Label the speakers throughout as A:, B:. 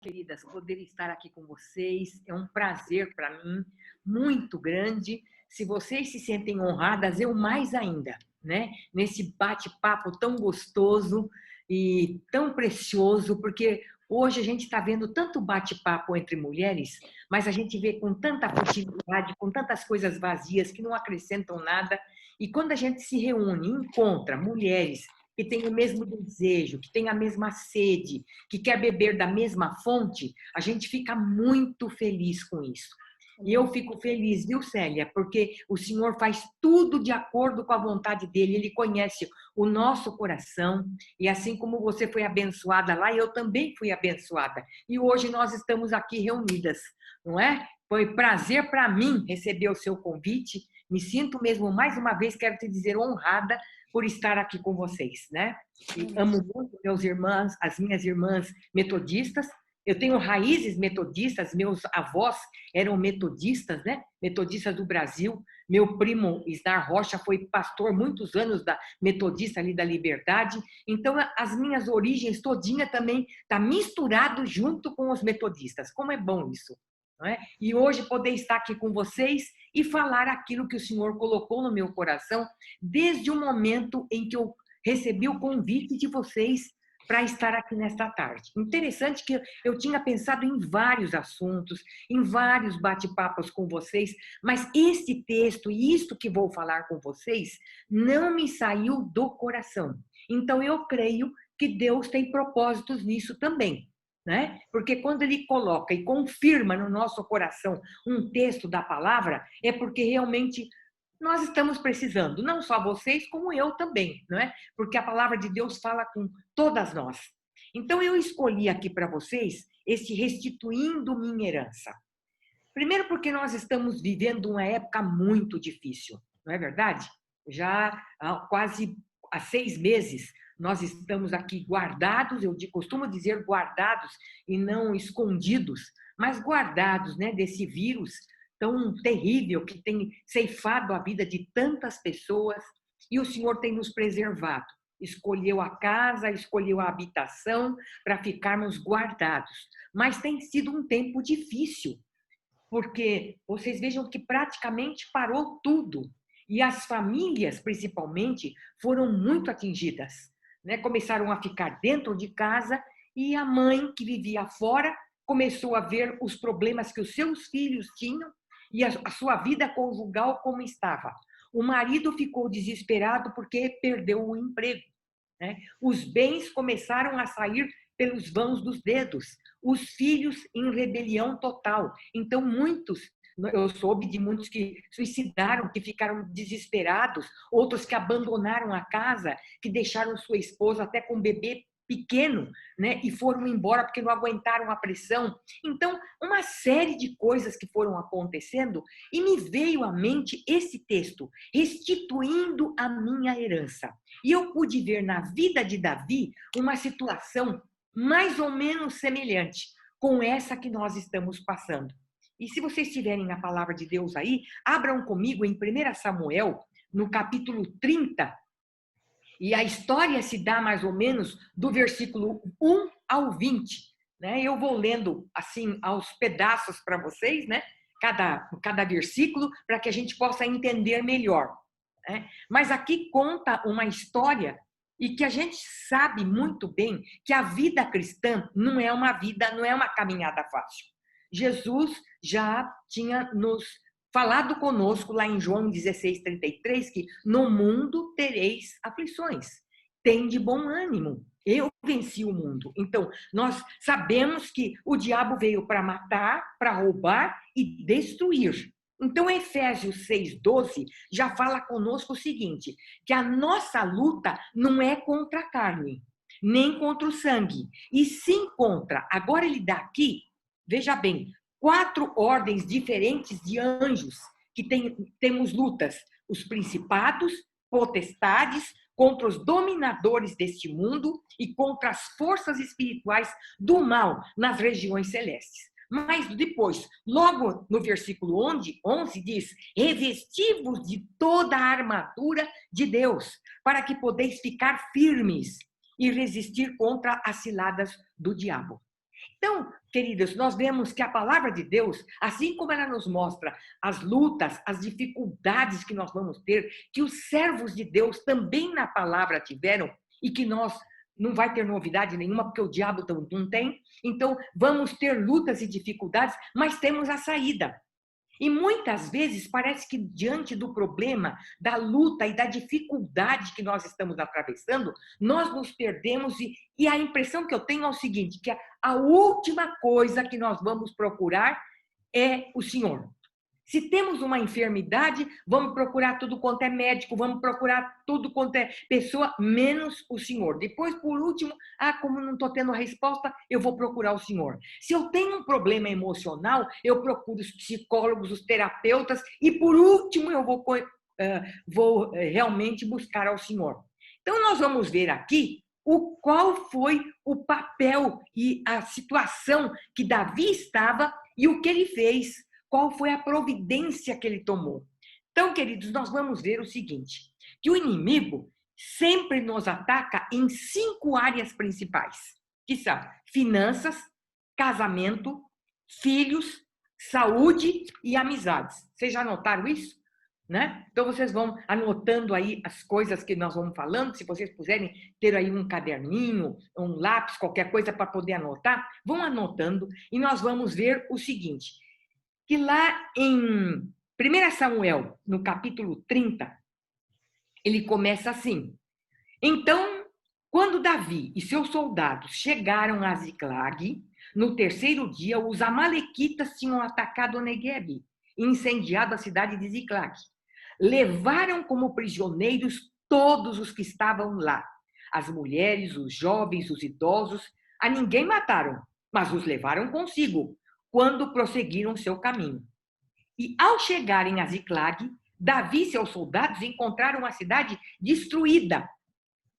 A: queridas, poder estar aqui com vocês. É um prazer para mim, muito grande. Se vocês se sentem honradas, eu mais ainda, né? Nesse bate-papo tão gostoso e tão precioso, porque hoje a gente está vendo tanto bate-papo entre mulheres, mas a gente vê com tanta futilidade, com tantas coisas vazias que não acrescentam nada. E quando a gente se reúne e encontra mulheres que têm o mesmo desejo, que têm a mesma sede, que quer beber da mesma fonte, a gente fica muito feliz com isso. E eu fico feliz, viu, Célia? Porque o Senhor faz tudo de acordo com a vontade dele. Ele conhece o nosso coração. E assim como você foi abençoada lá, eu também fui abençoada. E hoje nós estamos aqui reunidas, não é? Foi prazer para mim receber o seu convite. Me sinto mesmo, mais uma vez, quero te dizer, honrada por estar aqui com vocês, né? E amo muito meus irmãos, as minhas irmãs metodistas. Eu tenho raízes metodistas, meus avós eram metodistas, né? Metodistas do Brasil. Meu primo Isnar Rocha foi pastor muitos anos da metodista ali da Liberdade. Então, as minhas origens todinha também tá misturado junto com os metodistas. Como é bom isso, não é? E hoje poder estar aqui com vocês e falar aquilo que o Senhor colocou no meu coração desde o momento em que eu recebi o convite de vocês para estar aqui nesta tarde. Interessante que eu tinha pensado em vários assuntos, em vários bate-papos com vocês, mas esse texto e isto que vou falar com vocês não me saiu do coração. Então eu creio que Deus tem propósitos nisso também, né? Porque quando ele coloca e confirma no nosso coração um texto da palavra, é porque realmente nós estamos precisando, não só vocês, como eu também, não é? Porque a palavra de Deus fala com todas nós. Então eu escolhi aqui para vocês esse restituindo minha herança. Primeiro porque nós estamos vivendo uma época muito difícil, não é verdade? Já há quase há 6 meses nós estamos aqui guardados, eu costumo dizer guardados e não escondidos, mas guardados, né, desse vírus tão terrível que tem ceifado a vida de tantas pessoas, e o Senhor tem nos preservado. Escolheu a casa, escolheu a habitação para ficarmos guardados. Mas tem sido um tempo difícil, porque vocês vejam que praticamente parou tudo. E as famílias, principalmente, foram muito atingidas, né? Começaram a ficar dentro de casa e a mãe, que vivia fora, começou a ver os problemas que os seus filhos tinham e a sua vida conjugal como estava. O marido ficou desesperado porque perdeu o emprego, né? Os bens começaram a sair pelos vãos dos dedos, os filhos em rebelião total. Então, eu soube de muitos que suicidaram, que ficaram desesperados, outros que abandonaram a casa, que deixaram sua esposa até com um bebê pequeno, né, e foram embora porque não aguentaram a pressão. Então, uma série de coisas que foram acontecendo e me veio à mente esse texto, restituindo a minha herança. E eu pude ver na vida de Davi uma situação mais ou menos semelhante com essa que nós estamos passando. E se vocês tiverem a palavra de Deus aí, abram comigo em 1 Samuel, no capítulo 30, e a história se dá mais ou menos do versículo 1 ao 20. Né? Eu vou lendo assim aos pedaços para vocês, né? Cada versículo, para que a gente possa entender melhor. Né? Mas aqui conta uma história e que a gente sabe muito bem que a vida cristã não é uma caminhada fácil. Jesus já tinha nos falado conosco lá em João 16:33, que no mundo tereis aflições. Tende bom ânimo. Eu venci o mundo. Então, nós sabemos que o diabo veio para matar, para roubar e destruir. Então, Efésios 6:12 já fala conosco o seguinte, que a nossa luta não é contra a carne, nem contra o sangue, e sim contra, agora ele dá aqui, veja bem, 4 ordens diferentes de anjos que temos lutas. Os principados, potestades, contra os dominadores deste mundo e contra as forças espirituais do mal nas regiões celestes. Mas depois, logo no versículo 11 diz, revesti-vos de toda a armadura de Deus, para que podeis ficar firmes e resistir contra as ciladas do diabo. Então, queridos, nós vemos que a palavra de Deus, assim como ela nos mostra as lutas, as dificuldades que nós vamos ter, que os servos de Deus também na palavra tiveram e que nós não vai ter novidade nenhuma, porque o diabo não tem. Então, vamos ter lutas e dificuldades, mas temos a saída. E muitas vezes parece que diante do problema, da luta e da dificuldade que nós estamos atravessando, nós nos perdemos e a impressão que eu tenho é o seguinte, que a última coisa que nós vamos procurar é o Senhor. Se temos uma enfermidade, vamos procurar tudo quanto é médico, vamos procurar tudo quanto é pessoa, menos o Senhor. Depois, por último, como não estou tendo a resposta, eu vou procurar o Senhor. Se eu tenho um problema emocional, eu procuro os psicólogos, os terapeutas, e por último, eu vou realmente buscar ao Senhor. Então, nós vamos ver aqui qual foi o papel e a situação que Davi estava e o que ele fez. Qual foi a providência que ele tomou? Então, queridos, nós vamos ver o seguinte, que o inimigo sempre nos ataca em 5 áreas principais, que são finanças, casamento, filhos, saúde e amizades. Vocês já notaram isso? Né? Então, vocês vão anotando aí as coisas que nós vamos falando, se vocês puderem ter aí um caderninho, um lápis, qualquer coisa para poder anotar, vão anotando e nós vamos ver o seguinte, que lá em 1 Samuel, no capítulo 30, ele começa assim. Então, quando Davi e seus soldados chegaram a Ziclag, no terceiro dia, os amalequitas tinham atacado Neguebe e incendiado a cidade de Ziclag. Levaram como prisioneiros todos os que estavam lá, as mulheres, os jovens, os idosos, a ninguém mataram, mas os levaram consigo, quando prosseguiram seu caminho. E ao chegarem a Ziclag, Davi e seus soldados encontraram a cidade destruída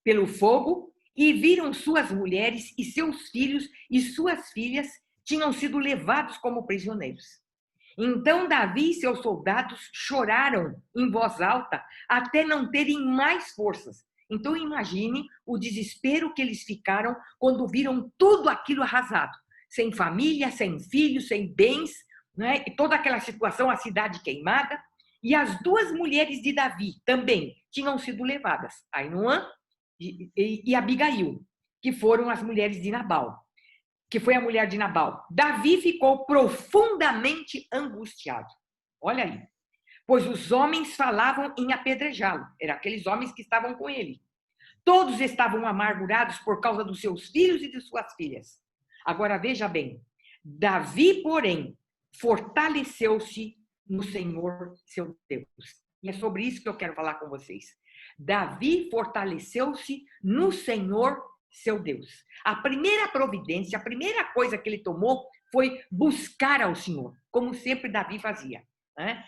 A: pelo fogo e viram suas mulheres e seus filhos e suas filhas tinham sido levados como prisioneiros. Então Davi e seus soldados choraram em voz alta até não terem mais forças. Então imagine o desespero que eles ficaram quando viram tudo aquilo arrasado. Sem família, sem filhos, sem bens, né? E toda aquela situação, a cidade queimada. E as 2 mulheres de Davi também tinham sido levadas, Ainoã e Abigail, que foram as mulheres de Nabal, que foi a mulher de Nabal. Davi ficou profundamente angustiado. Olha aí. Pois os homens falavam em apedrejá-lo. Eram aqueles homens que estavam com ele. Todos estavam amargurados por causa dos seus filhos e de suas filhas. Agora veja bem, Davi, porém, fortaleceu-se no Senhor, seu Deus. E é sobre isso que eu quero falar com vocês. Davi fortaleceu-se no Senhor, seu Deus. A primeira providência, a primeira coisa que ele tomou foi buscar ao Senhor, como sempre Davi fazia. Né?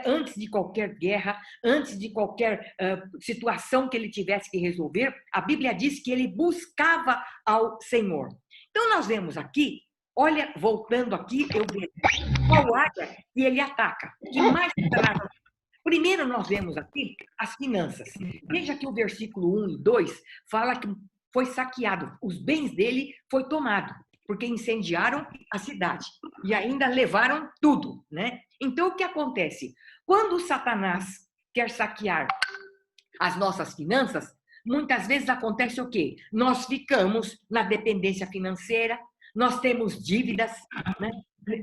A: Antes de qualquer guerra, antes de qualquer situação que ele tivesse que resolver, a Bíblia diz que ele buscava ao Senhor. Então, nós vemos aqui, olha, voltando aqui, eu vejo qual área que ele ataca. Que mais Primeiro, nós vemos aqui as finanças. Veja que o versículo 1 e 2 fala que foi saqueado, os bens dele foi tomado, porque incendiaram a cidade e ainda levaram tudo, né? Então, o que acontece? Quando Satanás quer saquear as nossas finanças, muitas vezes acontece o quê? Nós ficamos na dependência financeira, nós temos dívidas, né?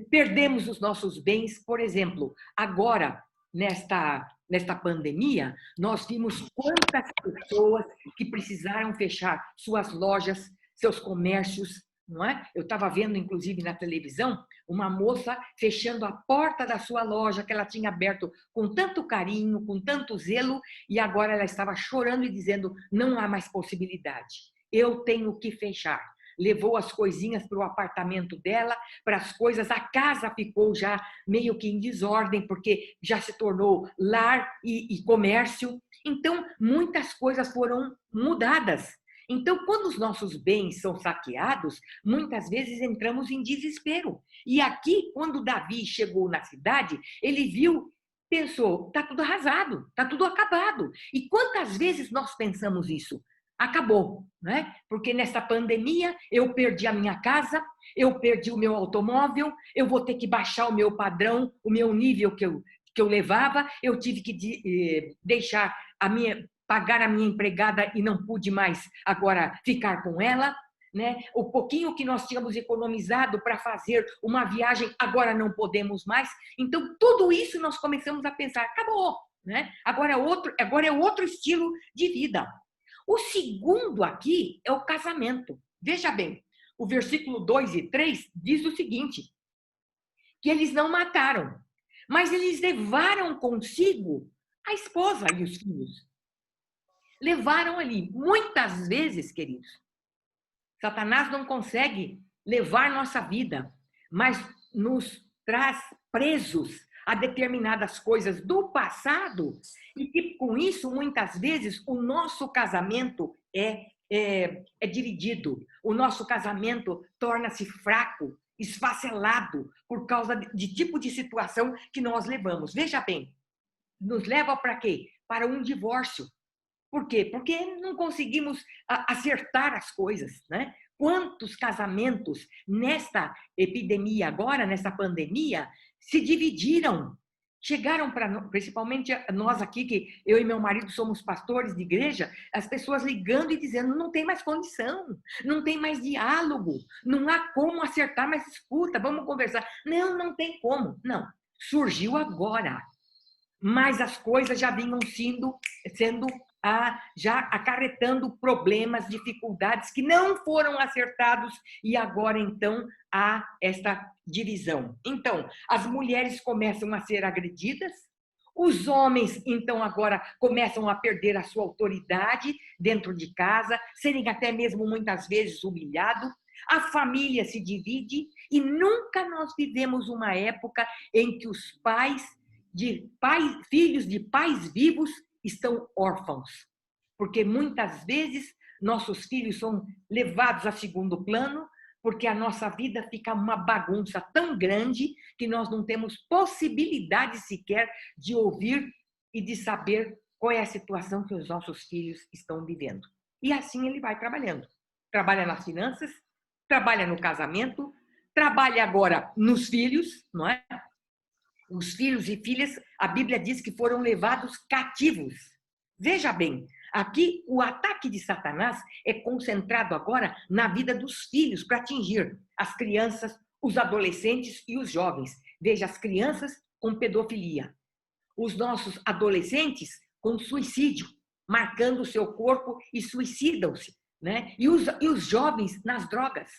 A: Perdemos os nossos bens. Por exemplo, agora, nesta pandemia, nós vimos quantas pessoas que precisaram fechar suas lojas, seus comércios, não é? Eu estava vendo, inclusive, na televisão, uma moça fechando a porta da sua loja que ela tinha aberto com tanto carinho, com tanto zelo, e agora ela estava chorando e dizendo, não há mais possibilidade, eu tenho que fechar. Levou as coisinhas para o apartamento dela, para as coisas, a casa ficou já meio que em desordem, porque já se tornou lar e comércio. Então, muitas coisas foram mudadas. Então, quando os nossos bens são saqueados, muitas vezes entramos em desespero. E aqui, quando Davi chegou na cidade, ele viu, pensou, está tudo arrasado, está tudo acabado. E quantas vezes nós pensamos isso? Acabou, né? Porque nessa pandemia eu perdi a minha casa, eu perdi o meu automóvel, eu vou ter que baixar o meu padrão, o meu nível que eu levava, eu tive que deixar pagar a minha empregada e não pude mais agora ficar com ela, né? O pouquinho que nós tínhamos economizado para fazer uma viagem, agora não podemos mais. Então, tudo isso nós começamos a pensar, acabou, né? Agora é outro estilo de vida. O segundo aqui é o casamento. Veja bem, o versículo 2 e 3 diz o seguinte, que eles não mataram, mas eles levaram consigo a esposa e os filhos. Levaram ali. Muitas vezes, queridos, Satanás não consegue levar nossa vida, mas nos traz presos a determinadas coisas do passado e que, com isso, muitas vezes, o nosso casamento é dividido. O nosso casamento torna-se fraco, esfacelado, por causa de tipo de situação que nós levamos. Veja bem, nos leva para quê? Para um divórcio. Por quê? Porque não conseguimos acertar as coisas, né? Quantos casamentos nesta epidemia agora, nessa pandemia, se dividiram? Chegaram para, principalmente nós aqui, que eu e meu marido somos pastores de igreja, as pessoas ligando e dizendo, não tem mais condição, não tem mais diálogo, não há como acertar, mas escuta, vamos conversar. Não, não tem como. Não, surgiu agora. Mas as coisas já vinham sendo já acarretando problemas, dificuldades que não foram acertados e agora, então, há esta divisão. Então, as mulheres começam a ser agredidas, os homens, então, agora começam a perder a sua autoridade dentro de casa, serem até mesmo muitas vezes humilhados, a família se divide e nunca nós vivemos uma época em que os filhos de pais vivos estão órfãos, porque muitas vezes nossos filhos são levados a segundo plano, porque a nossa vida fica uma bagunça tão grande que nós não temos possibilidade sequer de ouvir e de saber qual é a situação que os nossos filhos estão vivendo. E assim ele vai trabalhando. Trabalha nas finanças, trabalha no casamento, trabalha agora nos filhos, não é? Os filhos e filhas, a Bíblia diz que foram levados cativos. Veja bem, aqui o ataque de Satanás é concentrado agora na vida dos filhos para atingir as crianças, os adolescentes e os jovens. Veja, as crianças com pedofilia, os nossos adolescentes com suicídio, marcando o seu corpo e suicidam-se, né? E os jovens nas drogas.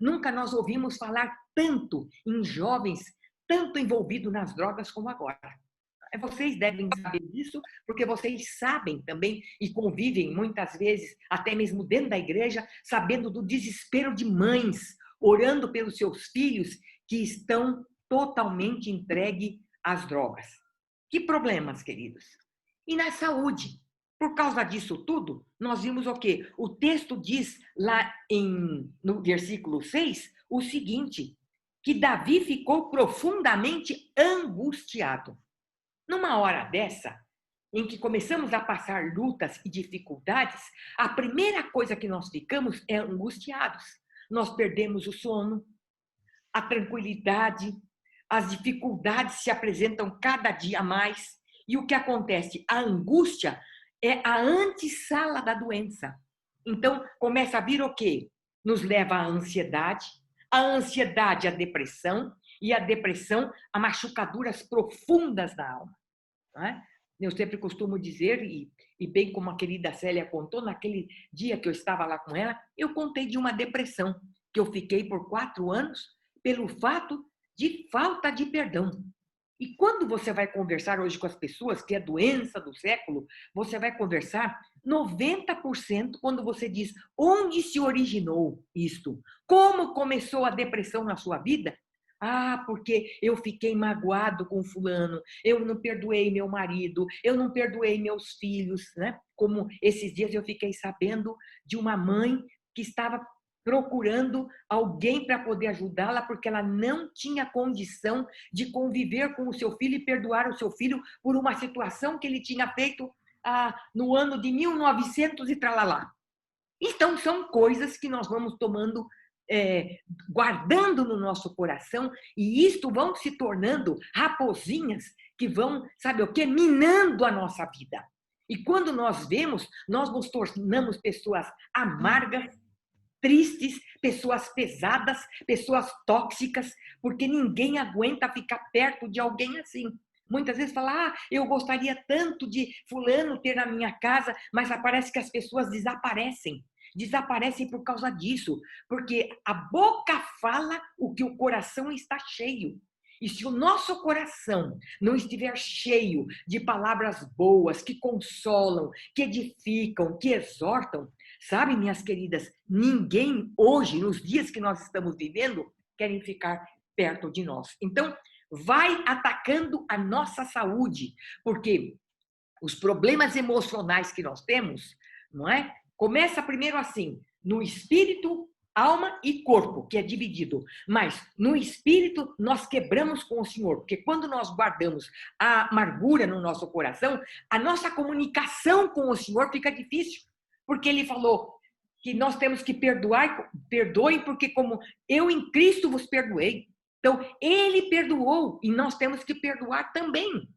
A: Nunca nós ouvimos falar tanto em jovens tanto envolvido nas drogas como agora. Vocês devem saber disso, porque vocês sabem também e convivem muitas vezes, até mesmo dentro da igreja, sabendo do desespero de mães, orando pelos seus filhos que estão totalmente entregues às drogas. Que problemas, queridos? E na saúde? Por causa disso tudo, nós vimos o quê? O texto diz lá no versículo 6 o seguinte, que Davi ficou profundamente angustiado. Numa hora dessa, em que começamos a passar lutas e dificuldades, a primeira coisa que nós ficamos é angustiados. Nós perdemos o sono, a tranquilidade, as dificuldades se apresentam cada dia mais. E o que acontece? A angústia é a antessala da doença. Então, começa a vir o quê? Nos leva à ansiedade, à depressão, e a depressão a machucaduras profundas na alma. Não é? Eu sempre costumo dizer, e bem como a querida Célia contou, naquele dia que eu estava lá com ela, eu contei de uma depressão que eu fiquei por 4 anos pelo fato de falta de perdão. E quando você vai conversar hoje com as pessoas, que é a doença do século, você vai conversar 90% quando você diz onde se originou isto, como começou a depressão na sua vida. Ah, porque eu fiquei magoado com fulano, eu não perdoei meu marido, eu não perdoei meus filhos, né? Como esses dias eu fiquei sabendo de uma mãe que estava procurando alguém para poder ajudá-la, porque ela não tinha condição de conviver com o seu filho e perdoar o seu filho por uma situação que ele tinha feito no ano de 1900 e tralalá. Então, são coisas que nós vamos tomando guardando no nosso coração, e isto vão se tornando raposinhas que vão, sabe o quê? Minando a nossa vida. E quando nós vemos, nós nos tornamos pessoas amargas, tristes, pessoas pesadas, pessoas tóxicas, porque ninguém aguenta ficar perto de alguém assim. Muitas vezes fala, eu gostaria tanto de fulano ter na minha casa, mas parece que as pessoas desaparecem. Desaparecem por causa disso, porque a boca fala o que o coração está cheio. E se o nosso coração não estiver cheio de palavras boas, que consolam, que edificam, que exortam, sabe, minhas queridas, ninguém hoje, nos dias que nós estamos vivendo, querem ficar perto de nós. Então, vai atacando a nossa saúde, porque os problemas emocionais que nós temos, não é? Começa primeiro assim, no espírito, alma e corpo, que é dividido. Mas no espírito nós quebramos com o Senhor, porque quando nós guardamos a amargura no nosso coração, a nossa comunicação com o Senhor fica difícil, porque ele falou que nós temos que perdoar, perdoem, porque como eu em Cristo vos perdoei. Então, ele perdoou e nós temos que perdoar também.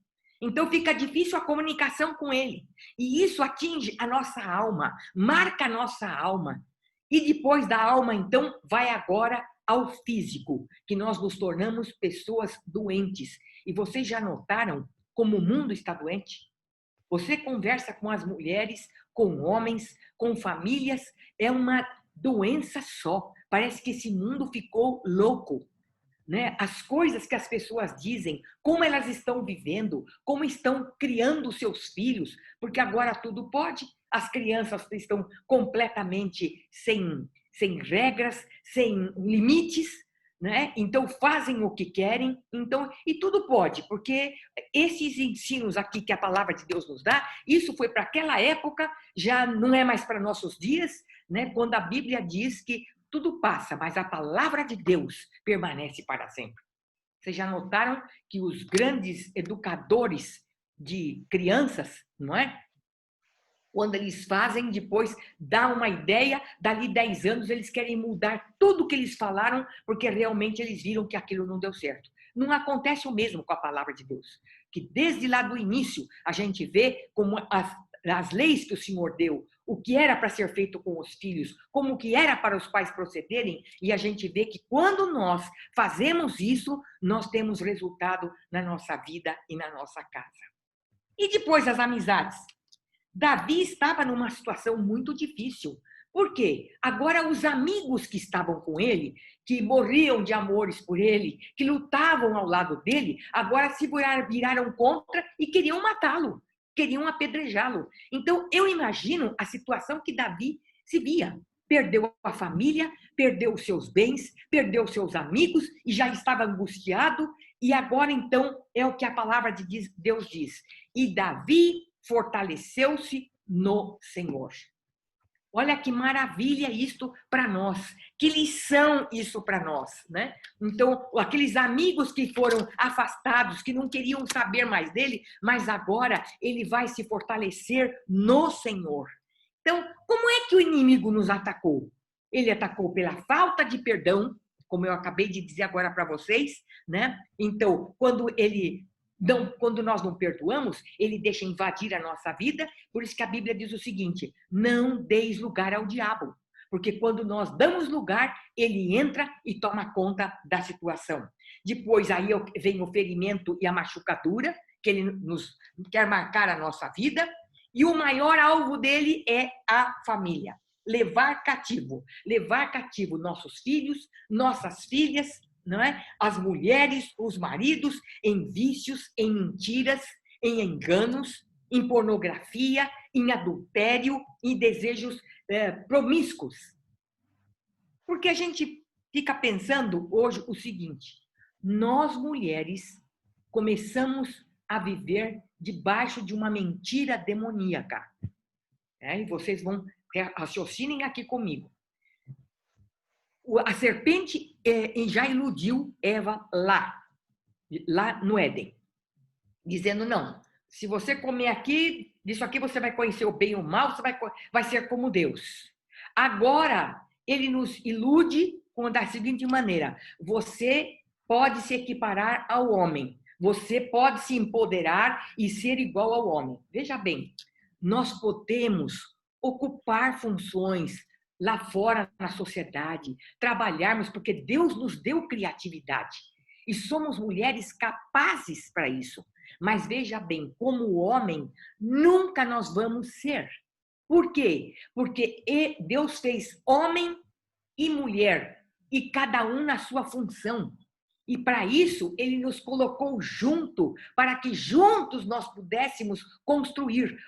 A: Então, fica difícil a comunicação com ele. E isso atinge a nossa alma, marca a nossa alma. E depois da alma, então, vai agora ao físico, que nós nos tornamos pessoas doentes. E vocês já notaram como o mundo está doente? Você conversa com as mulheres, com homens, com famílias, é uma doença só. Parece que esse mundo ficou louco. Né? As coisas que as pessoas dizem, como elas estão vivendo, como estão criando seus filhos, porque agora tudo pode. As crianças estão completamente sem regras, sem limites, né? Então fazem o que querem, então, e tudo pode, porque esses ensinos aqui que a palavra de Deus nos dá, isso foi para aquela época, já não é mais para nossos dias, né? Quando a Bíblia diz que tudo passa, mas a palavra de Deus permanece para sempre. Vocês já notaram que os grandes educadores de crianças, não é? Quando eles fazem, depois dá uma ideia, dali 10 anos eles querem mudar tudo o que eles falaram, porque realmente eles viram que aquilo não deu certo. Não acontece o mesmo com a palavra de Deus. Que desde lá do início a gente vê como as leis que o Senhor deu, o que era para ser feito com os filhos, como que era para os pais procederem, e a gente vê que quando nós fazemos isso, nós temos resultado na nossa vida e na nossa casa. E depois as amizades. Davi estava numa situação muito difícil. Por quê? Agora os amigos que estavam com ele, que morriam de amores por ele, que lutavam ao lado dele, agora se viraram contra e queriam matá-lo, queriam apedrejá-lo. Então eu imagino a situação que Davi se via. Perdeu a família, perdeu os seus bens, perdeu os seus amigos e já estava angustiado. E agora então é o que a palavra de Deus diz. E Davi fortaleceu-se no Senhor. Olha que maravilha isto para nós. Que lição isso para nós, né? Então, aqueles amigos que foram afastados, que não queriam saber mais dele, mas agora ele vai se fortalecer no Senhor. Então, como é que o inimigo nos atacou? Ele atacou pela falta de perdão, como eu acabei de dizer agora para vocês, né? Então, quando nós não perdoamos, ele deixa invadir a nossa vida. Por isso que a Bíblia diz o seguinte: não deis lugar ao diabo. Porque quando nós damos lugar, ele entra e toma conta da situação. Depois aí vem o ferimento e a machucadura, que ele quer marcar a nossa vida. E o maior alvo dele é a família. Levar cativo nossos filhos, nossas filhas, não é? As mulheres, os maridos, em vícios, em mentiras, em enganos, em pornografia, em adultério, em desejos promíscuos. Porque a gente fica pensando hoje o seguinte: nós mulheres começamos a viver debaixo de uma mentira demoníaca. E vocês vão raciocinem aqui comigo. A serpente já iludiu Eva lá no Éden, dizendo: não, se você comer disso aqui você vai conhecer o bem e o mal, você vai ser como Deus. Agora, ele nos ilude da seguinte maneira: você pode se equiparar ao homem, você pode se empoderar e ser igual ao homem. Veja bem, nós podemos ocupar funções lá fora na sociedade, trabalharmos, porque Deus nos deu criatividade e somos mulheres capazes para isso. Mas veja bem, como homem, nunca nós vamos ser. Por quê? Porque Deus fez homem e mulher, e cada um na sua função. E para isso, ele nos colocou junto, para que juntos nós pudéssemos construir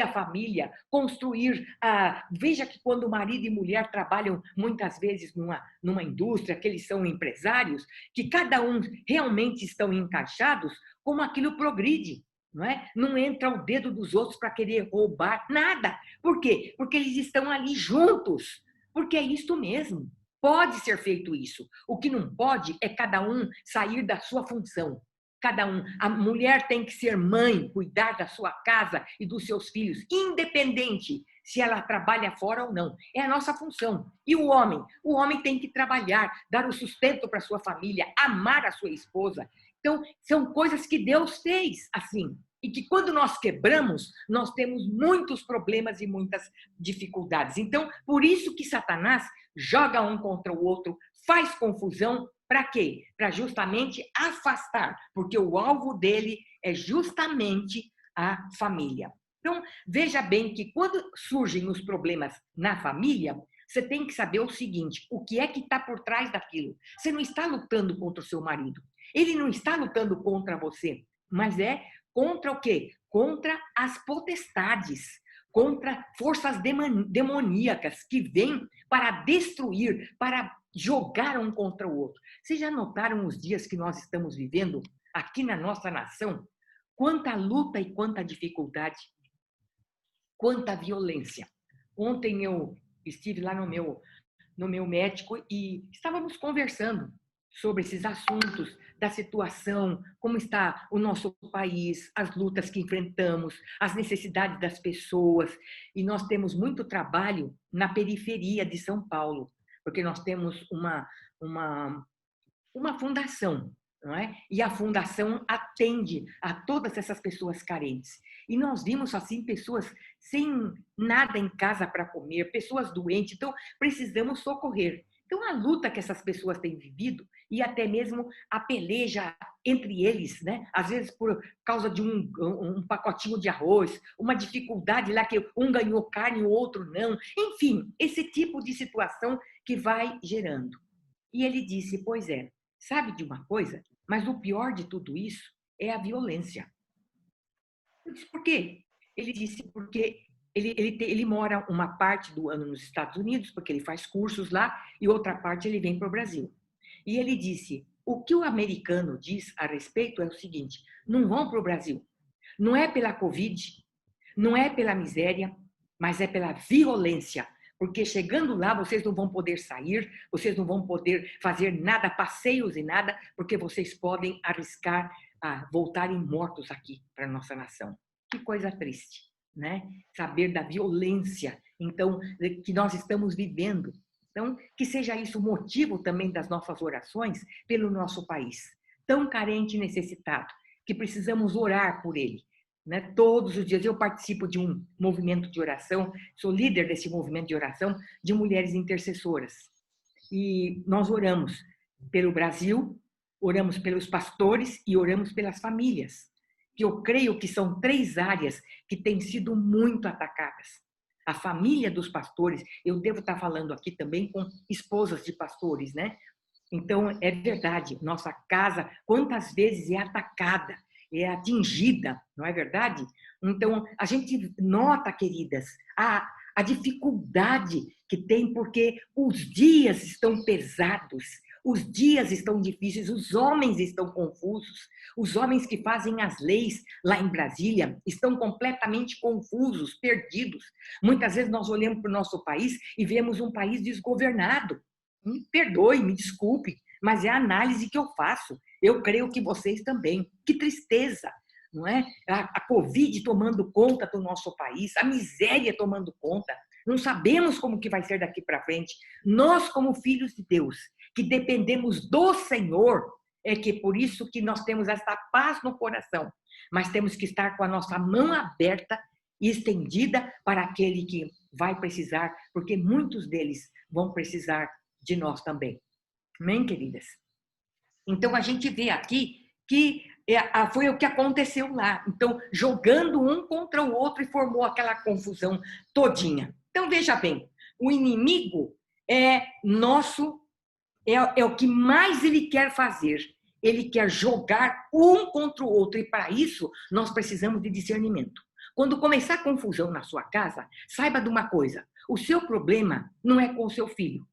A: a família, construir a... Veja que quando marido e mulher trabalham muitas vezes numa indústria, que eles são empresários, que cada um realmente estão encaixados, como aquilo progride. Não é? Não entra o dedo dos outros para querer roubar, nada. Por quê? Porque eles estão ali juntos. Porque é isto mesmo. Pode ser feito isso. O que não pode é cada um sair da sua função. Cada um. A mulher tem que ser mãe, cuidar da sua casa e dos seus filhos, independente se ela trabalha fora ou não. É a nossa função. E o homem? O homem tem que trabalhar, dar o sustento para sua família, amar a sua esposa. Então, são coisas que Deus fez assim. E que quando nós quebramos, nós temos muitos problemas e muitas dificuldades. Então, por isso que Satanás joga um contra o outro, faz confusão, para quê? Para justamente afastar, porque o alvo dele é justamente a família. Então, veja bem que quando surgem os problemas na família, você tem que saber o seguinte: o que é que está por trás daquilo? Você não está lutando contra o seu marido, ele não está lutando contra você, mas é contra o quê? Contra as potestades, contra forças demoníacas que vêm para destruir, para jogar um contra o outro. Vocês já notaram os dias que nós estamos vivendo aqui na nossa nação? Quanta luta e quanta dificuldade, quanta violência. Ontem eu estive lá no meu médico e estávamos conversando sobre esses assuntos, da situação, como está o nosso país, as lutas que enfrentamos, as necessidades das pessoas. E nós temos muito trabalho na periferia de São Paulo, porque nós temos uma fundação, não é? E a fundação atende a todas essas pessoas carentes. E nós vimos assim pessoas sem nada em casa para comer, pessoas doentes, então precisamos socorrer. Então a luta que essas pessoas têm vivido e até mesmo a peleja entre eles, né? Às vezes por causa de um pacotinho de arroz, uma dificuldade lá que um ganhou carne e o outro não. Enfim, esse tipo de situação que vai gerando. E ele disse, pois é, sabe de uma coisa? Mas o pior de tudo isso é a violência. Eu disse, por quê? Ele disse, porque ele mora uma parte do ano nos Estados Unidos, porque ele faz cursos lá, e outra parte ele vem para o Brasil. E ele disse, o que o americano diz a respeito é o seguinte, não vão para o Brasil. Não é pela Covid, não é pela miséria, mas é pela violência. Porque chegando lá, vocês não vão poder sair, vocês não vão poder fazer nada, passeios e nada, porque vocês podem arriscar a voltarem mortos aqui para a nossa nação. Que coisa triste, né? Saber da violência, então, que nós estamos vivendo. Então, que seja isso motivo também das nossas orações pelo nosso país, tão carente e necessitado, que precisamos orar por ele. Né? Todos os dias eu participo de um movimento de oração, sou líder desse movimento de oração de mulheres intercessoras. E nós oramos pelo Brasil, oramos pelos pastores e oramos pelas famílias, que eu creio que são 3 áreas que têm sido muito atacadas. A família dos pastores, eu devo estar falando aqui também com esposas de pastores, né? Então, é verdade, nossa casa, quantas vezes é atacada, é atingida, não é verdade? Então, a gente nota, queridas, a dificuldade que tem, porque os dias estão pesados, os dias estão difíceis, os homens estão confusos, os homens que fazem as leis lá em Brasília estão completamente confusos, perdidos. Muitas vezes nós olhamos para o nosso país e vemos um país desgovernado. Me perdoe, me desculpe, mas é a análise que eu faço. Eu creio que vocês também. Que tristeza, não é? A Covid tomando conta do nosso país, a miséria tomando conta. não sabemos como que vai ser daqui para frente. Nós, como filhos de Deus, que dependemos do Senhor, é que por isso que nós temos essa paz no coração. Mas temos que estar com a nossa mão aberta e estendida para aquele que vai precisar, porque muitos deles vão precisar de nós também. Amém, queridas? Então, a gente vê aqui que foi o que aconteceu lá. Então, jogando um contra o outro e formou aquela confusão todinha. Então, veja bem, o inimigo é nosso, é o que mais ele quer fazer. Ele quer jogar um contra o outro, e para isso nós precisamos de discernimento. Quando começar confusão na sua casa, saiba de uma coisa: o seu problema não é com o seu filho,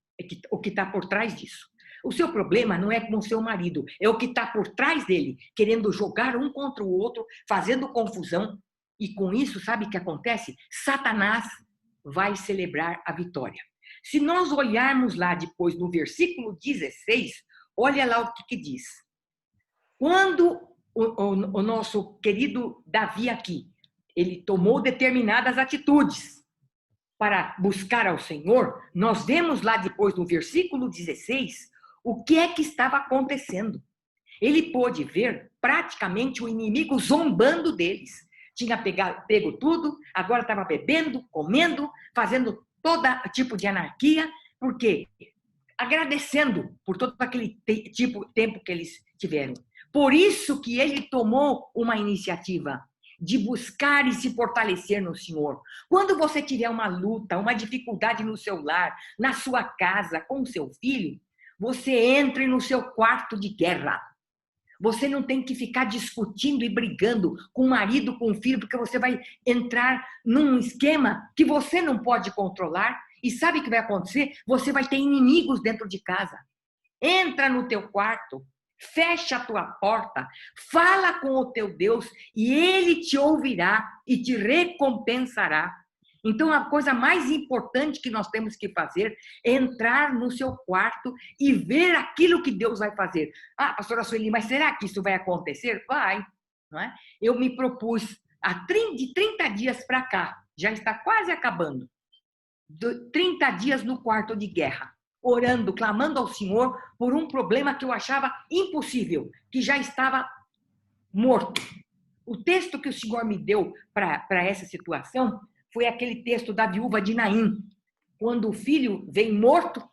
A: o que está por trás disso. O seu problema não é com o seu marido, é o que está por trás dele, querendo jogar um contra o outro, fazendo confusão. E com isso, sabe o que acontece? Satanás vai celebrar a vitória. Se nós olharmos lá depois no versículo 16, olha lá o que diz. Quando o nosso querido Davi aqui, ele tomou determinadas atitudes para buscar ao Senhor, nós vemos lá depois no versículo 16 o que é que estava acontecendo. Ele pôde ver praticamente o inimigo zombando deles. Tinha pego tudo, agora estava bebendo, comendo, fazendo todo tipo de anarquia, porque agradecendo por todo aquele tempo que eles tiveram. Por isso que ele tomou uma iniciativa de buscar e se fortalecer no Senhor. Quando você tiver uma luta, uma dificuldade no seu lar, na sua casa, com o seu filho, você entre no seu quarto de guerra. Você não tem que ficar discutindo e brigando com o marido, com o filho, porque você vai entrar num esquema que você não pode controlar. E sabe o que vai acontecer? Você vai ter inimigos dentro de casa. Entra no teu quarto, fecha a tua porta, fala com o teu Deus e ele te ouvirá e te recompensará. Então, a coisa mais importante que nós temos que fazer é entrar no seu quarto e ver aquilo que Deus vai fazer. Ah, pastora Sueli, mas será que isso vai acontecer? Vai, não é? Eu me propus de 30 dias para cá, já está quase acabando, 30 dias no quarto de guerra, orando, clamando ao Senhor por um problema que eu achava impossível, que já estava morto. O texto que o Senhor me deu para essa situação foi aquele texto da viúva de Naim, quando o filho vem morto,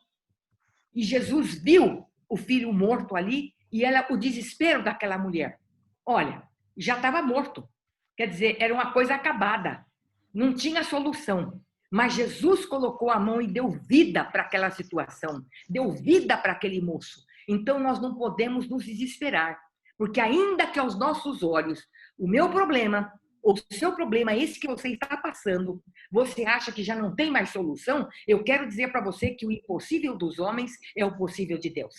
A: e Jesus viu o filho morto ali, e o desespero daquela mulher. Olha, já estava morto. Quer dizer, era uma coisa acabada. Não tinha solução. Mas Jesus colocou a mão e deu vida para aquela situação. Deu vida para aquele moço. Então, nós não podemos nos desesperar. Porque ainda que aos nossos olhos, o meu problema, ou o seu problema, esse que você está passando, você acha que já não tem mais solução, eu quero dizer para você que o impossível dos homens é o possível de Deus.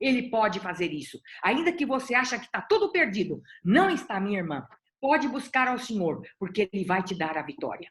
A: Ele pode fazer isso. Ainda que você acha que está tudo perdido, não está, minha irmã. Pode buscar ao Senhor, porque Ele vai te dar a vitória.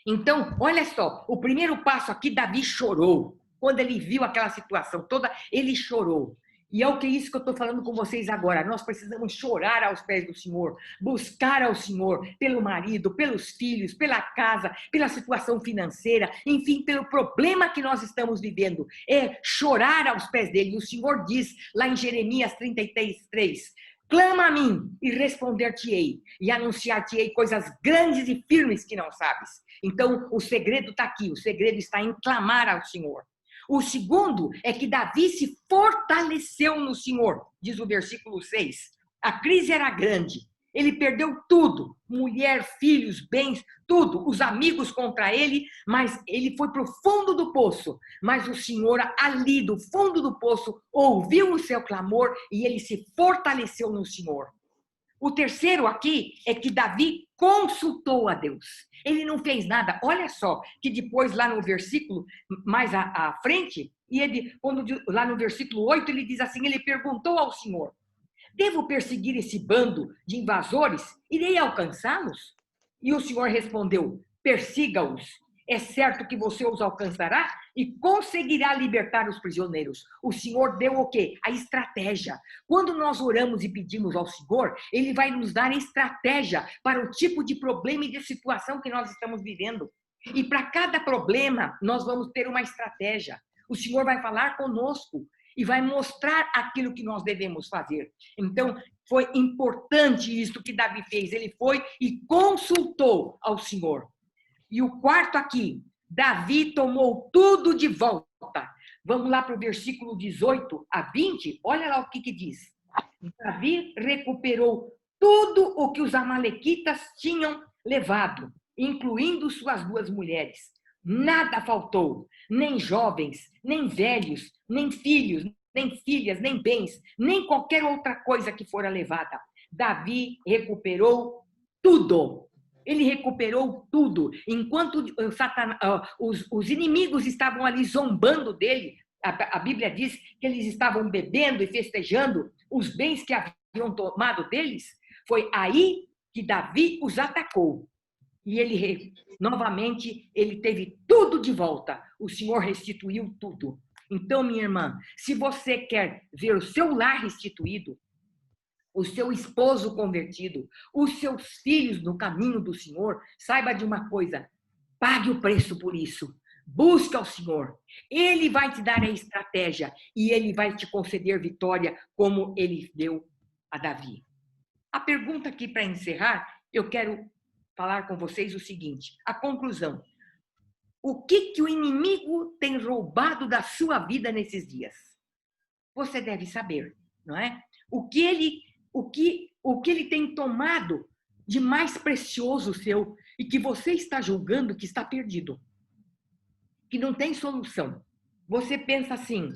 A: Então, olha só, o primeiro passo aqui, Davi chorou. Quando ele viu aquela situação toda, ele chorou. E é isso que eu estou falando com vocês agora. Nós precisamos chorar aos pés do Senhor, buscar ao Senhor pelo marido, pelos filhos, pela casa, pela situação financeira, enfim, pelo problema que nós estamos vivendo. É chorar aos pés dele. E o Senhor diz lá em Jeremias 33:3, clama a mim e responder-te-ei, e anunciar-te-ei coisas grandes e firmes que não sabes. Então, o segredo está aqui, o segredo está em clamar ao Senhor. O segundo é que Davi se fortaleceu no Senhor, diz o versículo 6. A crise era grande, ele perdeu tudo, mulher, filhos, bens, tudo, os amigos contra ele, mas ele foi para o fundo do poço. Mas o Senhor, ali do fundo do poço, ouviu o seu clamor e ele se fortaleceu no Senhor. O terceiro aqui é que Davi consultou a Deus. Ele não fez nada. Olha só, que depois lá no versículo mais à frente, lá no versículo 8, ele diz assim, ele perguntou ao Senhor, devo perseguir esse bando de invasores? Irei alcançá-los? E o Senhor respondeu, persiga-os. É certo que você os alcançará e conseguirá libertar os prisioneiros. O Senhor deu o quê? A estratégia. Quando nós oramos e pedimos ao Senhor, Ele vai nos dar estratégia para o tipo de problema e de situação que nós estamos vivendo. E para cada problema, nós vamos ter uma estratégia. O Senhor vai falar conosco e vai mostrar aquilo que nós devemos fazer. Então, foi importante isso que Davi fez. Ele foi e consultou ao Senhor. E o quarto aqui, Davi tomou tudo de volta. Vamos lá para o versículo 18 a 20. Olha lá o que diz. Davi recuperou tudo o que os amalequitas tinham levado, incluindo suas 2 mulheres. Nada faltou, nem jovens, nem velhos, nem filhos, nem filhas, nem bens, nem qualquer outra coisa que fora levada. Davi recuperou tudo. Ele recuperou tudo. Enquanto os inimigos estavam ali zombando dele, a Bíblia diz que eles estavam bebendo e festejando os bens que haviam tomado deles. Foi aí que Davi os atacou. E ele, novamente, ele teve tudo de volta. O Senhor restituiu tudo. Então, minha irmã, se você quer ver o seu lar restituído, o seu esposo convertido, os seus filhos no caminho do Senhor, saiba de uma coisa, pague o preço por isso. Busque ao Senhor. Ele vai te dar a estratégia e ele vai te conceder vitória como ele deu a Davi. A pergunta aqui para encerrar, eu quero falar com vocês o seguinte, a conclusão. O que o inimigo tem roubado da sua vida nesses dias? Você deve saber, não é? O que ele tem tomado de mais precioso seu e que você está julgando que está perdido, que não tem solução. Você pensa assim,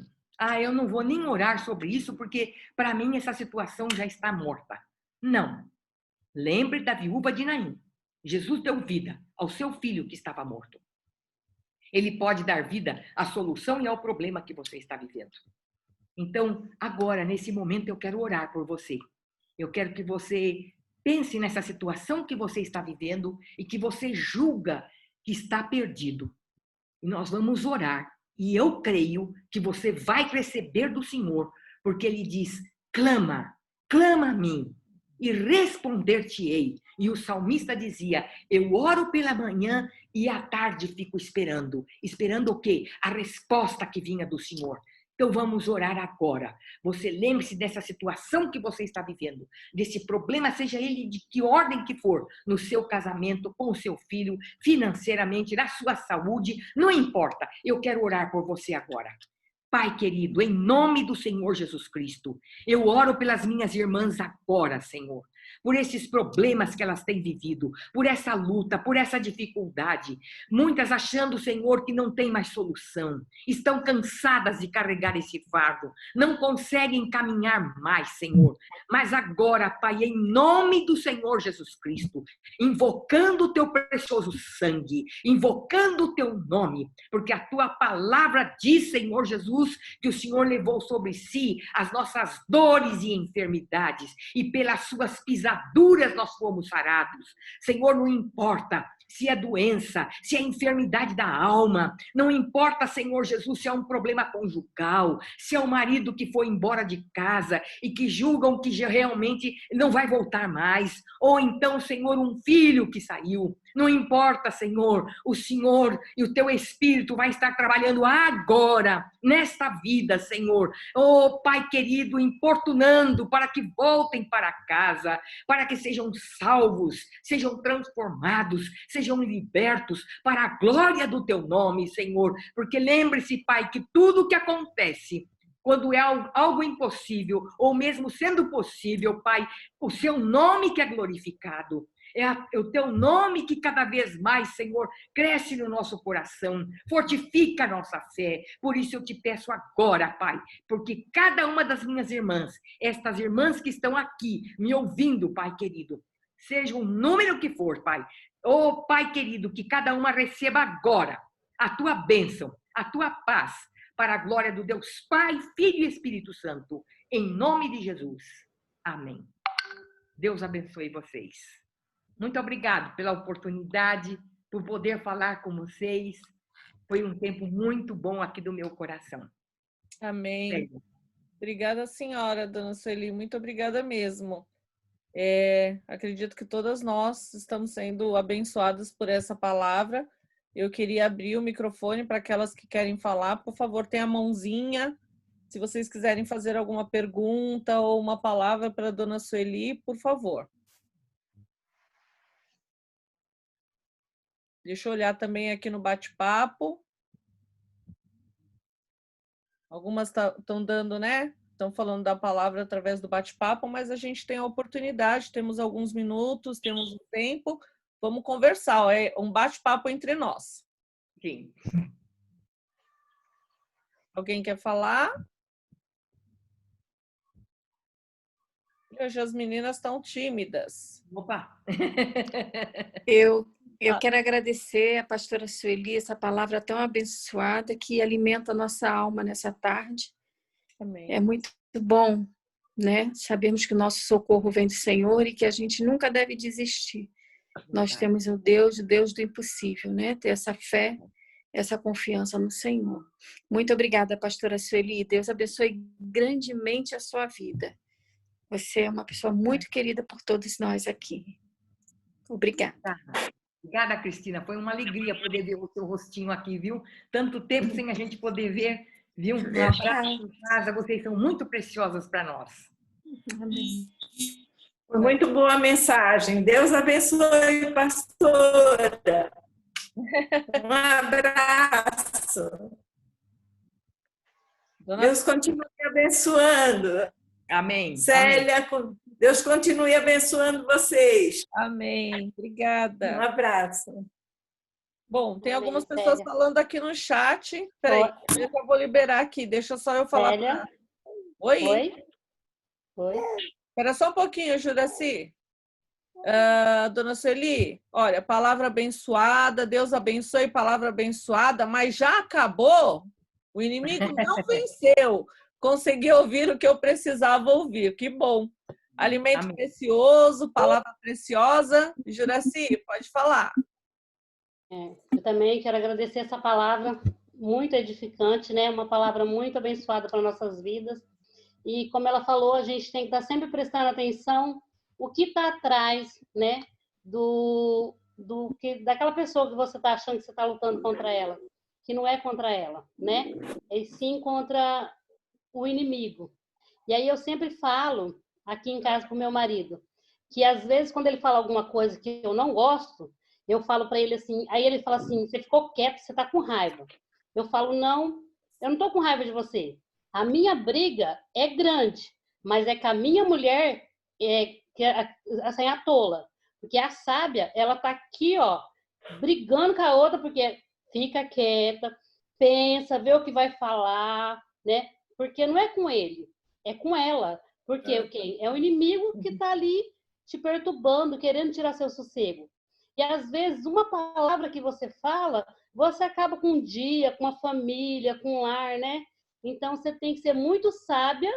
A: eu não vou nem orar sobre isso porque para mim essa situação já está morta. Não. Lembre da viúva de Naim. Jesus deu vida ao seu filho que estava morto. Ele pode dar vida à solução e ao problema que você está vivendo. Então, agora, nesse momento, eu quero orar por você. Eu quero que você pense nessa situação que você está vivendo e que você julga que está perdido. E nós vamos orar. E eu creio que você vai receber do Senhor, porque Ele diz, clama, clama a mim e responder-te-ei. E o salmista dizia, eu oro pela manhã e à tarde fico esperando. Esperando o quê? A resposta que vinha do Senhor. Então vamos orar agora. Você lembre-se dessa situação que você está vivendo, desse problema, seja ele de que ordem que for, no seu casamento, com o seu filho, financeiramente, na sua saúde, não importa. Eu quero orar por você agora. Pai querido, em nome do Senhor Jesus Cristo, eu oro pelas minhas irmãs agora, Senhor, por esses problemas que elas têm vivido, por essa luta, por essa dificuldade. Muitas achando, Senhor, que não tem mais solução, estão cansadas de carregar esse fardo, não conseguem caminhar mais, Senhor. Mas agora, Pai, em nome do Senhor Jesus Cristo, invocando o teu precioso sangue, invocando o teu nome, porque a tua palavra diz, Senhor Jesus, que o Senhor levou sobre si as nossas dores e enfermidades, e pelas suas pisaduras nós fomos sarados. Senhor, não importa se é doença, se é enfermidade da alma, não importa, Senhor Jesus, se é um problema conjugal, se é um marido que foi embora de casa e que julgam que realmente não vai voltar mais, ou então, Senhor, um filho que saiu. Não importa, Senhor, o Senhor e o teu Espírito vai estar trabalhando agora, nesta vida, Senhor. Oh, Pai querido, importunando para que voltem para casa, para que sejam salvos, sejam transformados, sejam libertos para a glória do teu nome, Senhor. Porque lembre-se, Pai, que tudo que acontece, quando é algo impossível, ou mesmo sendo possível, Pai, o seu nome que é glorificado. É o teu nome que cada vez mais, Senhor, cresce no nosso coração, fortifica a nossa fé. Por isso eu te peço agora, Pai, porque cada uma das minhas irmãs, estas irmãs que estão aqui me ouvindo, Pai querido, seja o número que for, Pai. Oh, Pai querido, que cada uma receba agora a tua bênção, a tua paz, para a glória do Deus Pai, Filho e Espírito Santo, em nome de Jesus. Amém. Deus abençoe vocês. Muito obrigado pela oportunidade, por poder falar com vocês. Foi um tempo muito bom aqui do meu coração.
B: Amém. Sério. Obrigada, senhora, dona Sueli. Muito obrigada mesmo. Acredito que todas nós estamos sendo abençoadas por essa palavra Eu queria abrir o microfone para aquelas que querem falar. Por favor, tenha a mãozinha. Se vocês quiserem fazer alguma pergunta ou uma palavra para a dona Sueli, por favor. Deixa eu olhar também aqui no bate-papo. Algumas estão dando, né? Estão falando da palavra através do bate-papo, mas a gente tem a oportunidade, temos alguns minutos, temos o tempo. Vamos conversar, ó, é um bate-papo entre nós.
A: Sim.
B: Alguém quer falar? Hoje as meninas estão tímidas.
A: Opa!
C: Eu quero agradecer a pastora Sueli, essa palavra tão abençoada que alimenta a nossa alma nessa tarde.
B: Amém.
C: É muito bom, né? Sabemos que o nosso socorro vem do Senhor e que a gente nunca deve desistir. Nós temos o Deus do impossível, né? Ter essa fé, essa confiança no Senhor. Muito obrigada, pastora Sueli. Deus abençoe grandemente a sua vida. Você é uma pessoa muito querida por todos nós aqui. Obrigada.
A: Obrigada, Cristina. Foi uma alegria poder ver o seu rostinho aqui, viu? Tanto tempo sem a gente poder ver, viu? Um abraço em casa. Vocês são muito preciosas para nós.
C: Amém.
D: Foi muito boa a mensagem. Deus abençoe, pastora. Um abraço. Deus continue abençoando.
A: Amém.
D: Célia, amém. Deus continue abençoando vocês.
B: Amém. Obrigada.
D: Um abraço.
B: Bom, tem algumas pessoas falando aqui no chat. Peraí, eu já vou liberar aqui. Deixa só eu falar.
E: Célia?
B: Oi?
E: Oi?
B: Espera só um pouquinho, Juraci. Dona Sueli, olha, palavra abençoada, Deus abençoe, palavra abençoada, mas já acabou? O inimigo não venceu. Consegui ouvir o que eu precisava ouvir. Que bom. Alimento
A: Amém.
B: Precioso, palavra preciosa. Juraci, pode falar.
E: Eu também quero agradecer essa palavra muito edificante, né? Uma palavra muito abençoada para nossas vidas. E como ela falou, a gente tem que estar sempre prestando atenção o que está atrás, né? Daquela pessoa que você está achando que você está lutando contra ela, que não é contra ela, né? É sim contra o inimigo. E aí eu sempre falo aqui em casa pro meu marido que às vezes quando ele fala alguma coisa que eu não gosto, eu falo para ele assim, aí ele fala assim, você ficou quieto, você tá com raiva. Eu falo, não, eu não tô com raiva de você. A minha briga é grande, mas é que a minha mulher assim, a tola. Porque a sábia, ela tá aqui, ó, brigando com a outra, porque fica quieta, pensa, vê o que vai falar, né? Porque não é com ele, é com ela. Porque é o inimigo que tá ali te perturbando, querendo tirar seu sossego. E às vezes uma palavra que você fala, você acaba com um dia, com uma família, com um lar, né? Então você tem que ser muito sábia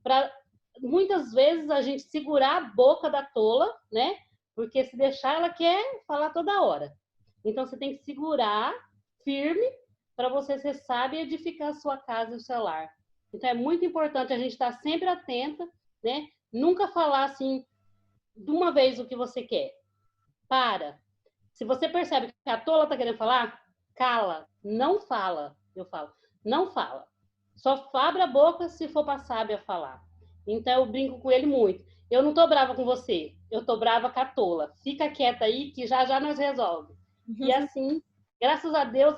E: para muitas vezes a gente segurar a boca da tola, né? Porque se deixar ela quer falar toda hora. Então você tem que segurar firme para você ser sábia e edificar a sua casa e o seu lar. Então é muito importante a gente estar sempre atenta, né? Nunca falar assim de uma vez o que você quer. Para. Se você percebe que a tola está querendo falar, cala, não fala. Eu falo, não fala. Só abre a boca se for para a sábia falar. Então eu brinco com ele muito. Eu não tô brava com você, eu tô brava com a tola. Fica quieta aí que já já nós resolve. E assim, graças a Deus,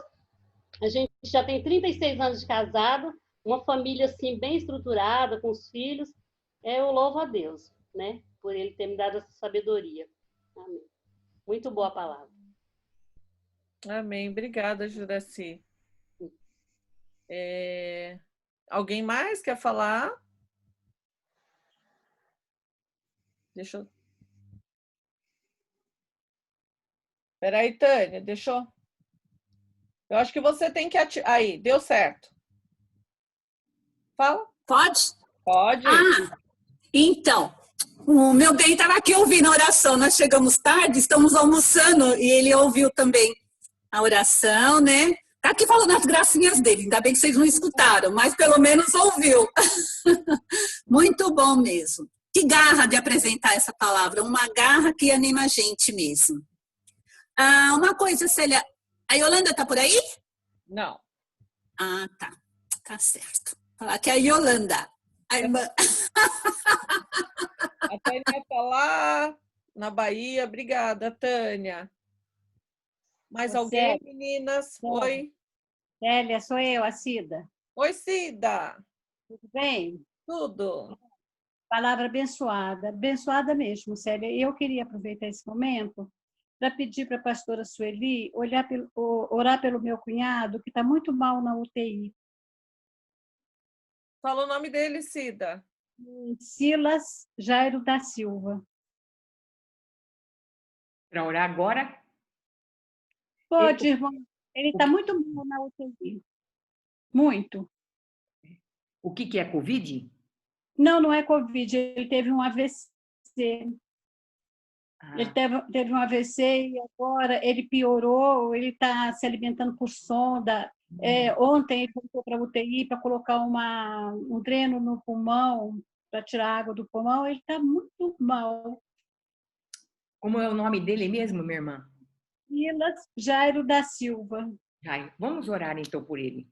E: a gente já tem 36 anos de casado, uma família assim bem estruturada, com os filhos. Eu louvo a Deus, né? Por ele ter me dado essa sabedoria. Amém. Muito boa a palavra.
B: Amém. Obrigada, Juraci. Alguém mais quer falar? Deixa eu... Peraí, Tânia, deixa eu... Eu acho que você tem que ativar... Aí, deu certo. Fala.
F: Pode?
B: Pode.
F: Então, o meu bem estava aqui ouvindo a oração. Nós chegamos tarde, estamos almoçando e ele ouviu também a oração, né? Tá aqui falando as gracinhas dele. Ainda bem que vocês não escutaram, mas pelo menos ouviu. Muito bom mesmo. Que garra de apresentar essa palavra, uma garra que anima a gente mesmo. Uma coisa, Célia, A Yolanda tá por aí?
B: Não.
F: Ah, tá. Tá certo. Falar que é a Yolanda. A irmã.
B: A Tânia está lá na Bahia. Obrigada, Tânia. Mais alguém, meninas? Oi.
G: Célia, sou eu, a Cida.
B: Oi, Cida.
G: Tudo bem?
B: Tudo.
G: Palavra abençoada, abençoada mesmo, Célia. Eu queria aproveitar esse momento para pedir para a pastora Sueli orar pelo meu cunhado, que está muito mal na UTI.
B: Fala o nome dele, Cida.
G: Silas Jairo da Silva.
A: Para orar agora?
G: Pode, irmão. Ele está muito mal na UTI. Muito.
A: O que é Covid?
G: Não, não é Covid. Ele teve um AVC.
A: Ah,
G: Ele teve um AVC e agora ele piorou, ele está se alimentando por sonda. Ontem ele voltou para a UTI para colocar um dreno no pulmão, para tirar água do pulmão. Ele está muito mal.
A: como é o nome dele mesmo, minha irmã?
G: Silas Jairo da Silva.
A: Jairo. Vamos orar então por ele.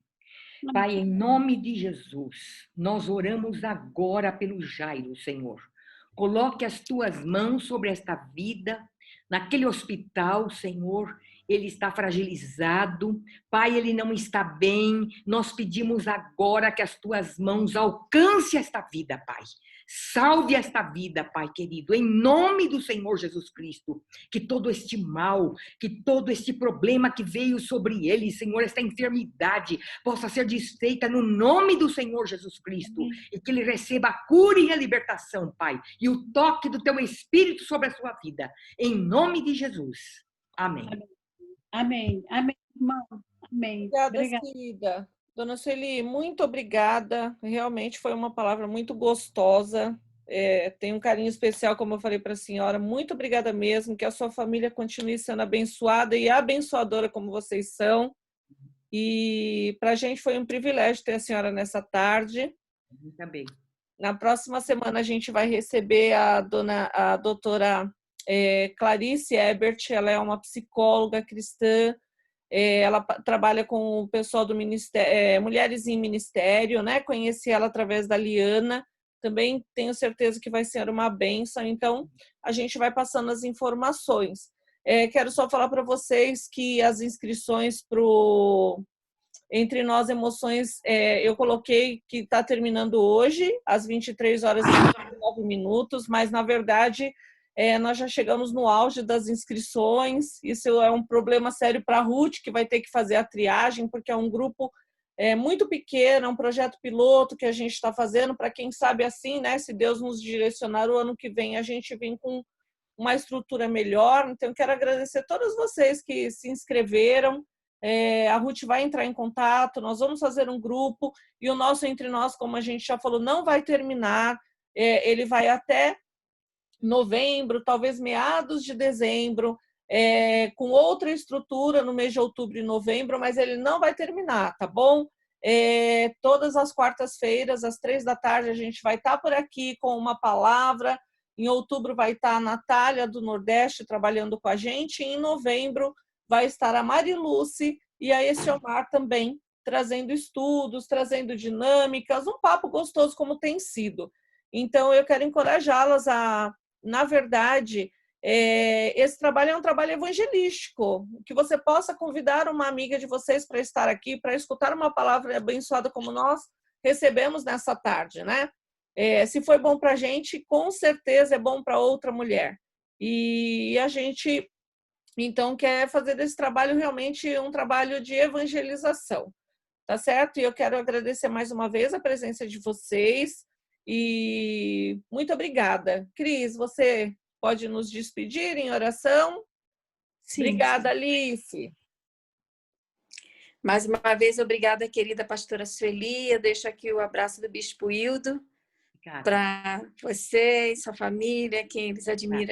A: Pai, em nome de Jesus, nós oramos agora pelo Jairo, Senhor. Coloque as tuas mãos sobre esta vida, naquele hospital, Senhor. Ele está fragilizado, Pai, ele não está bem. Nós pedimos agora que as tuas mãos alcancem esta vida, Pai. Salve esta vida, Pai querido, em nome do Senhor Jesus Cristo. Que todo este mal, que todo este problema que veio sobre ele, Senhor, esta enfermidade, possa ser desfeita no nome do Senhor Jesus Cristo. E que ele receba a cura e a libertação, Pai. E o toque do teu Espírito sobre a sua vida. Em nome de Jesus. Amém.
G: Amém. Amém, irmão. Amém.
B: Obrigada, Cida. Dona Sueli, muito obrigada. Realmente foi uma palavra muito gostosa. Tenho um carinho especial, como eu falei para a senhora. Muito obrigada mesmo. Que a sua família continue sendo abençoada e abençoadora como vocês são. E para a gente foi um privilégio ter a senhora nessa tarde.
A: Também.
B: Na próxima semana a gente vai receber a doutora Clarice Ebert. Ela é uma psicóloga cristã. Ela trabalha com o pessoal do Ministério, Mulheres em Ministério, né? Conheci ela através da Liana, também tenho certeza que vai ser uma bênção, então a gente vai passando as informações. Quero só falar para vocês que as inscrições para o Entre Nós Emoções, eu coloquei que está terminando hoje, às 23h29, mas na verdade nós já chegamos no auge das inscrições. Isso é um problema sério para a Ruth, que vai ter que fazer a triagem, porque é um grupo muito pequeno, é um projeto piloto que a gente está fazendo para quem sabe assim, né? Se Deus nos direcionar, o ano que vem a gente vem com uma estrutura melhor. Então, eu quero agradecer a todos vocês que se inscreveram. A Ruth vai entrar em contato, nós vamos fazer um grupo, e o nosso Entre Nós, como a gente já falou, não vai terminar, ele vai até novembro, talvez meados de dezembro, com outra estrutura no mês de outubro e novembro, mas ele não vai terminar, tá bom? Todas as quartas-feiras, às 15h, a gente vai estar por aqui com uma palavra. Em outubro vai estar a Natália do Nordeste trabalhando com a gente, e em novembro vai estar a Mariluce e a Essiomar também, trazendo estudos, trazendo dinâmicas, um papo gostoso como tem sido. Então, eu quero encorajá-las a, na verdade, esse trabalho é um trabalho evangelístico, que você possa convidar uma amiga de vocês para estar aqui, para escutar uma palavra abençoada como nós recebemos nessa tarde, né? Se foi bom para a gente, com certeza é bom para outra mulher. E a gente, então, quer fazer desse trabalho realmente um trabalho de evangelização, tá certo? E eu quero agradecer mais uma vez a presença de vocês e muito obrigada. Cris, você pode nos despedir em oração? Sim. Obrigada, Alice.
C: Mais uma vez, obrigada, querida pastora Sueli. Eu deixo aqui o abraço do Bispo Hildo para você e sua família, quem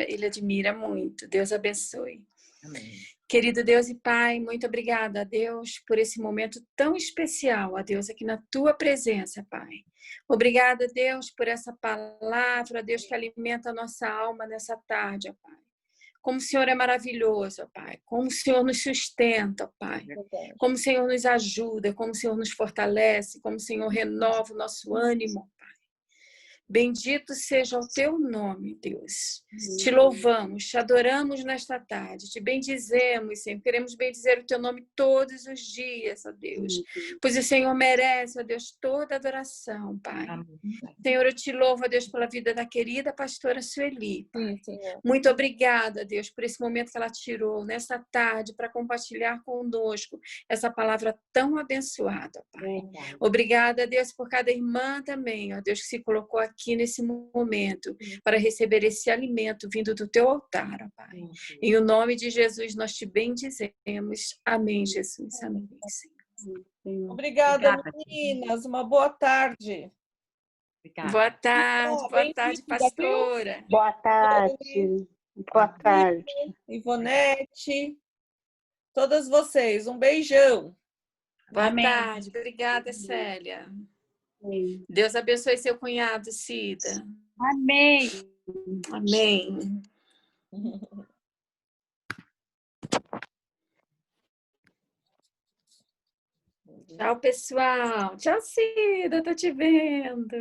C: ele admira muito. Deus abençoe.
A: Amém.
C: Querido Deus e Pai, muito obrigada a Deus por esse momento tão especial, a Deus, aqui na Tua presença, Pai. Obrigada, Deus, por essa palavra, Deus, que alimenta a nossa alma nessa tarde, Pai. Como o Senhor é maravilhoso, ó Pai. Como o Senhor nos sustenta, ó Pai. Como o Senhor nos ajuda, como o Senhor nos fortalece, como o Senhor renova o nosso ânimo, Pai. Bendito seja o teu nome, Deus. Te louvamos, te adoramos nesta tarde, te bendizemos, Senhor. Queremos bendizer o teu nome todos os dias, ó Deus. Pois o Senhor merece, ó Deus, toda adoração, Pai.
A: Amém.
C: Senhor, eu te louvo, ó Deus, pela vida da querida pastora Sueli.
B: Sim, Senhor.
C: Muito obrigada, Deus, por esse momento que ela tirou nesta tarde para compartilhar conosco essa palavra tão abençoada, Pai. Obrigada, Deus, por cada irmã também, ó Deus, que se colocou aqui nesse momento para receber esse alimento vindo do teu altar, ó Pai. Em o nome de Jesus nós te bendizemos. Amém, Jesus. Amém, Senhor.
B: Obrigada,
A: Obrigada,
B: meninas. Uma boa tarde.
A: Obrigada.
C: Boa tarde, pastora.
H: Boa tarde. Boa tarde.
B: Ivonete, todas vocês, um beijão.
C: Boa
G: Amém.
C: tarde. Obrigada, Célia. Deus abençoe seu cunhado, Cida.
G: Amém.
C: Amém. Tchau, pessoal. Tchau, Cida. Tô te vendo.